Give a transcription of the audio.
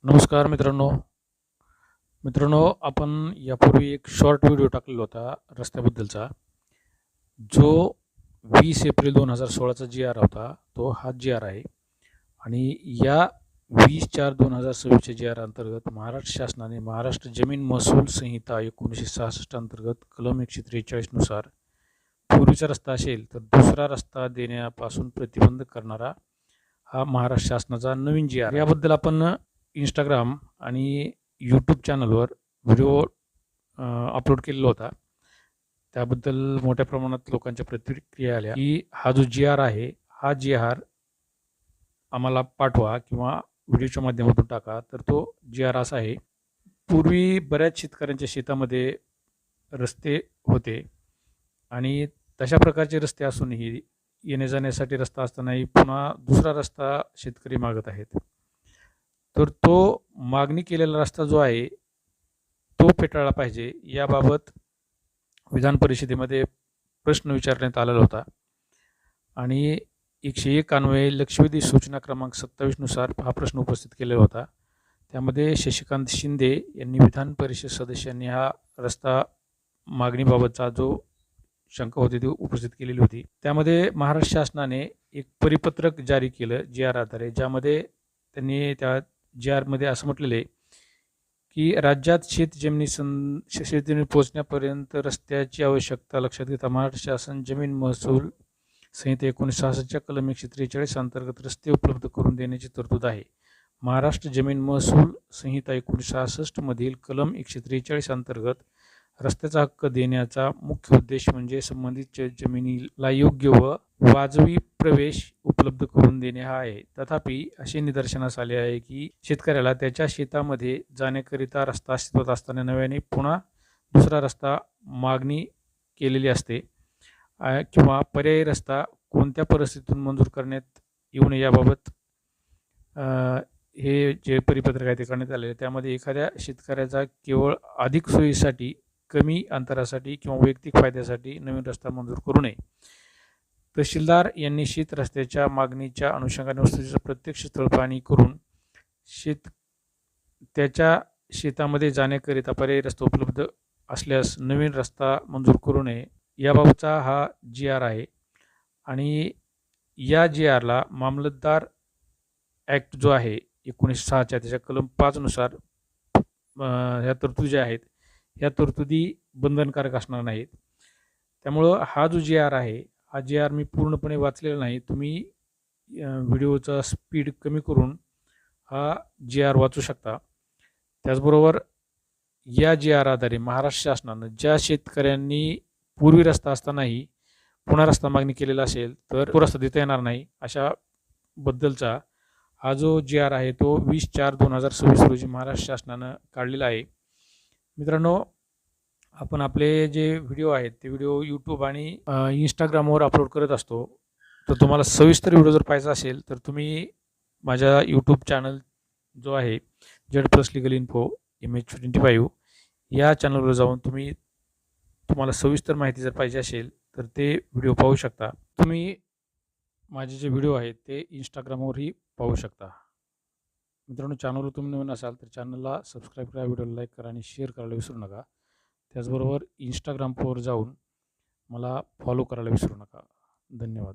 नमस्कार मित्रांनो. आपण यापूर्वी एक शॉर्ट व्हिडिओ टाकलेला होता रस्त्याबद्दलचा, जो 20 एप्रिल 2016चा जी आर होता. तो हा जी आर आहे. आणि या 20/4/2026च्या जी आर अंतर्गत महाराष्ट्र शासनाने महाराष्ट्र जमीन महसूल संहिता 1966 अंतर्गत कलम 143 नुसार पूर्वीचा रस्ता असेल तर दुसरा रस्ता देण्यापासून प्रतिबंध करणारा हा महाराष्ट्र शासनाचा नवीन जी आर. याबद्दल आपण इंस्टाग्राम आणि यूट्यूब चॅनलवर व्हिडिओ अपलोड केलेला होता. त्याबद्दल मोठ्या प्रमाणात लोकांच्या प्रतिक्रिया आल्या की हा जो जी आर आहे, हा जी आर आम्हाला पाठवा किंवा व्हिडिओच्या माध्यमातून टाका. तर तो जी आर असा आहे, पूर्वी बऱ्याच शेतकऱ्यांच्या शेतामध्ये रस्ते होते आणि तशा प्रकारचे रस्ते असूनही येण्या जाण्यासाठी रस्ता असतानाही पुन्हा दुसरा रस्ता शेतकरी मागत आहेत. तर तो मागणी केलेला रस्ता जो आहे तो फेटाळला पाहिजे, याबाबत विधान परिषदेमध्ये प्रश्न विचारण्यात आलेला होता. आणि 101 अन्वये लक्षवेधी सूचना क्रमांक 27 नुसार हा प्रश्न उपस्थित केलेला होता. त्यामध्ये शशिकांत शिंदे यांनी विधान परिषद सदस्यांनी हा रस्ता मागणीबाबतचा जो शंका होती ती उपस्थित केलेली होती. त्यामध्ये महाराष्ट्र शासनाने एक परिपत्रक जारी केलं जी आर आधारे, ज्यामध्ये त्यांनी त्या जी आरमध्ये असं म्हटलेलं आहे की राज्यात शेतजमिनी पोहोचण्यापर्यंत रस्त्याची आवश्यकता लक्षात घेता महाराष्ट्र शासन जमीन महसूल संहिता 1966च्या कलम 143 अंतर्गत रस्ते उपलब्ध करून देण्याची तरतूद आहे. महाराष्ट्र जमीन महसूल संहिता 1966 मधील कलम 143 अंतर्गत रस्त्याचा हक्क देण्याचा मुख्य उद्देश म्हणजे संबंधित जमिनीला योग्य व वाजवी प्रवेश उपलब्ध करून देणे हा आहे. तथापि असे निदर्शनास आले आहे की शेतकऱ्याला त्याच्या शेतामध्ये जाण्याकरिता रस्ता अस्तित्वात असताना नव्याने पुन्हा दुसरा रस्ता मागणी केलेली असते किंवा पर्यायी रस्ता कोणत्या परिस्थितीतून मंजूर करण्यात येऊ नये याबाबत हे जे परिपत्रक आहे ते करण्यात आलेले आहे. त्यामध्ये एखाद्या शेतकऱ्याचा केवळ अधिक सोयीसाठी, कमी अंतरासाठी किंवा वैयक्तिक फायद्यासाठी नवीन रस्ता मंजूर करू नये. तहसीलदार यांनी शेत रस्त्याच्या मागणीच्या अनुषंगाने वस्तूची प्रत्यक्ष स्थळपाहणी करून त्याच्या शेतामध्ये जाण्याकरिता पर्यायी रस्ता उपलब्ध असल्यास नवीन रस्ता मंजूर करू नये याबाबतचा हा जी आर आहे. आणि या जी आरला मामलतदार ॲक्ट जो आहे 1906च्या त्याच्या कलम 5 नुसार ह्या तरतुदी ज्या आहेत ह्या तरतुदी बंधनकारक असणार नाहीत. त्यामुळं हा जो जी आर आहे, हा जी आर मी पूर्णपणे वाचलेला नाही. तुम्ही व्हिडिओचा स्पीड कमी करून हा जी आर वाचू शकता. त्याचबरोबर या जी आर आधारे महाराष्ट्र शासनानं ज्या शेतकऱ्यांनी पूर्वी रस्ता असतानाही पुन्हा रस्ता मागणी केलेला असेल तर तो रस्ता देता येणार नाही, अशा बद्दलचा हा जो जी आर आहे तो 20/4/2026 रोजी महाराष्ट्र शासनानं काढलेला आहे. मित्रांनो, आपण आपले जे व्हिडिओ आहेत ते व्हिडिओ यूट्यूब आणि इंस्टाग्रामवर अपलोड करत असतो. तर तुम्हाला सविस्तर व्हिडिओ जर पाहायचा असेल तर तुम्ही माझ्या यूट्यूब चॅनल जो आहे Z+LegalInfo MH25 या चॅनलवर जाऊन तुम्हाला सविस्तर माहिती जर पाहिजे असेल तर ते व्हिडिओ पाहू शकता. तुम्ही माझे जे व्हिडिओ आहेत ते इंस्टाग्रामवरही पाहू शकता. मित्रांनो, चॅनलवर तुम्ही नवीन असाल तर चॅनलला सबस्क्राईब करा, व्हिडिओला लाईक करा आणि शेअर करायला विसरू नका. त्याचबरोबर इंस्टाग्रामवर जाऊन मला फॉलो करायला विसरू नका. धन्यवाद.